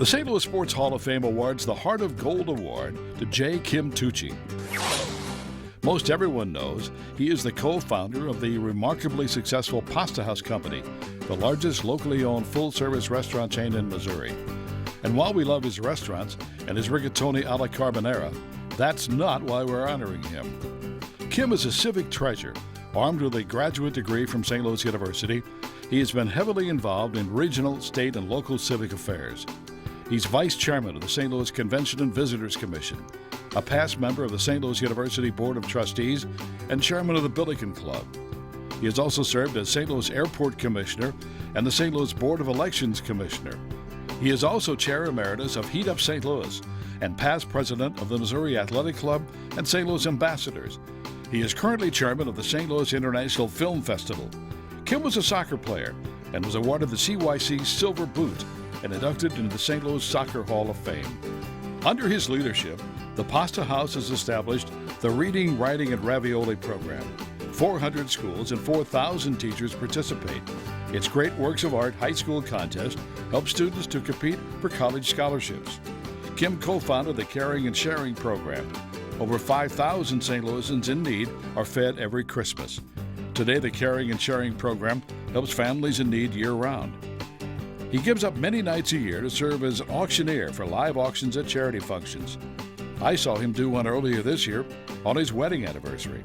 The St. Louis Sports Hall of Fame awards the Heart of Gold Award to J. Kim Tucci. Most everyone knows he is the co-founder of the remarkably successful Pasta House Company, the largest locally owned full-service restaurant chain in Missouri. And while we love his restaurants and his rigatoni alla carbonara, that's not why we're honoring him. Kim is a civic treasure. Armed with a graduate degree from St. Louis University, he has been heavily involved in regional, state, and local civic affairs. He's vice chairman of the St. Louis Convention and Visitors Commission, a past member of the St. Louis University Board of Trustees, and chairman of the Billiken Club. He has also served as St. Louis Airport Commissioner and the St. Louis Board of Elections Commissioner. He is also chair emeritus of Heat Up St. Louis and past president of the Missouri Athletic Club and St. Louis Ambassadors. He is currently chairman of the St. Louis International Film Festival. Kim was a soccer player and was awarded the CYC Silver Boot and inducted into the St. Louis Soccer Hall of Fame. Under his leadership, the Pasta House has established the Reading, Writing, and Ravioli program. 400 schools and 4,000 teachers participate. Its Great Works of Art high school contest helps students to compete for college scholarships. Kim co-founded the Caring and Sharing program. Over 5,000 St. Louisans in need are fed every Christmas. Today, the Caring and Sharing program helps families in need year-round. He gives up many nights a year to serve as an auctioneer for live auctions at charity functions. I saw him do one earlier this year on his wedding anniversary.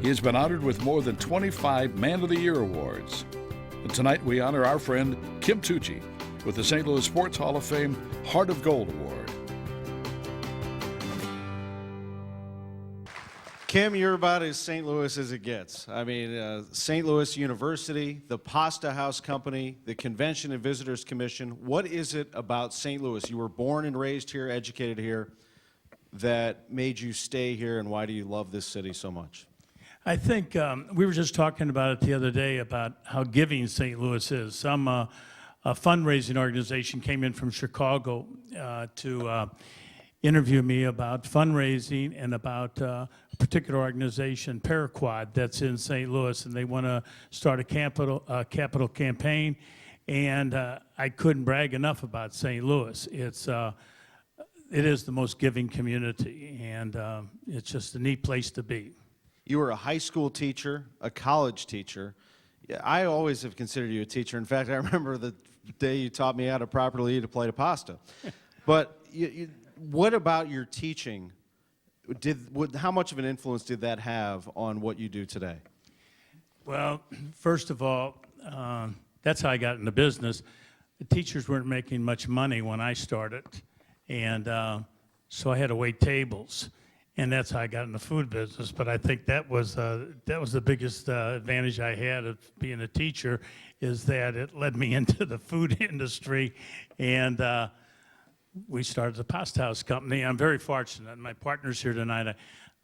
He has been honored with more than 25 Man of the Year awards. And tonight we honor our friend Kim Tucci with the St. Louis Sports Hall of Fame Heart of Gold Award. Kim, you're about as St. Louis as it gets. I mean, St. Louis University, the Pasta House Company, the Convention and Visitors Commission. What is it about St. Louis? You were born and raised here, educated here, that made you stay here, and why do you love this city so much? I think we were just talking about it the other day about how giving St. Louis is. Some a fundraising organization came in from Chicago to interview me about fundraising and about a particular organization, Paraquad, that's in St. Louis, and they want to start a capital campaign. And I couldn't brag enough about St. Louis. It is the most giving community, and it's just a neat place to be. You were a high school teacher, a college teacher. I always have considered you a teacher. In fact, I remember the day you taught me how to properly eat a plate of pasta. But what about your teaching? How much of an influence did that have on what you do today? Well, first of all, that's how I got into business. The teachers weren't making much money when I started, and so I had to wait tables, and that's how I got in the food business. But I think that was the biggest advantage I had of being a teacher, is that it led me into the food industry, and we started the Pasta House Company. I'm very fortunate. My partner's here tonight.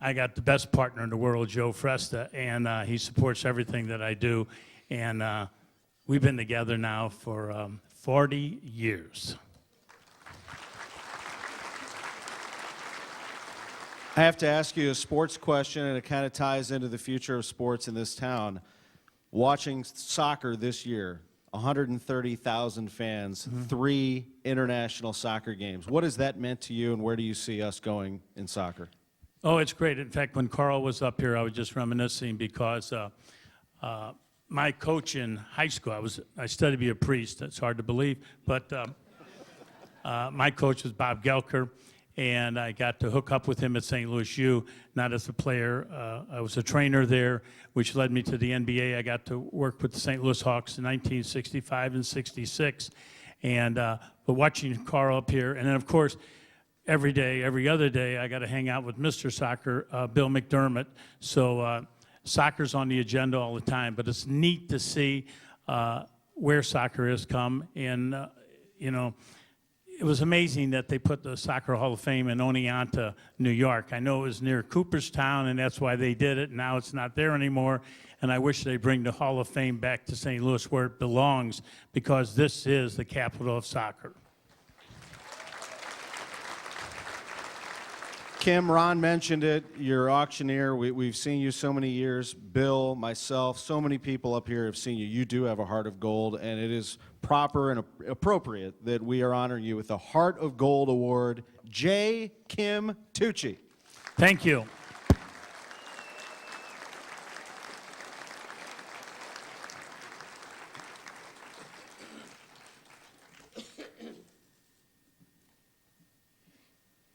I got the best partner in the world, Joe Fresta, and he supports everything that I do. And we've been together now for 40 years. I have to ask you a sports question, and it kind of ties into the future of sports in this town. Watching soccer this year, 130,000 fans, 3 international soccer games. What has that meant to you, and where do you see us going in soccer? Oh, it's great. In fact, when Carl was up here, I was just reminiscing because my coach in high school, I studied to be a priest. That's hard to believe, but my coach was Bob Gelker, and I got to hook up with him at St. Louis U, not as a player. I was a trainer there, which led me to the NBA. I got to work with the St. Louis Hawks in 1965 and 66. And but watching Carl up here, and then, of course, every day, every other day, I got to hang out with Mr. Soccer, Bill McDermott. So soccer's on the agenda all the time, but it's neat to see where soccer has come. And, you know, it was amazing that they put the Soccer Hall of Fame in Oneonta, New York. I know it was near Cooperstown, and that's why they did it. Now it's not there anymore, and I wish they'd bring the Hall of Fame back to St. Louis where it belongs, because this is the capital of soccer. Kim, Ron mentioned it. You're auctioneer. We've seen you so many years. Bill, myself, so many people up here have seen you. You do have a heart of gold, and it is proper and appropriate that we are honoring you with the Heart of Gold Award, J. Kim Tucci. Thank you.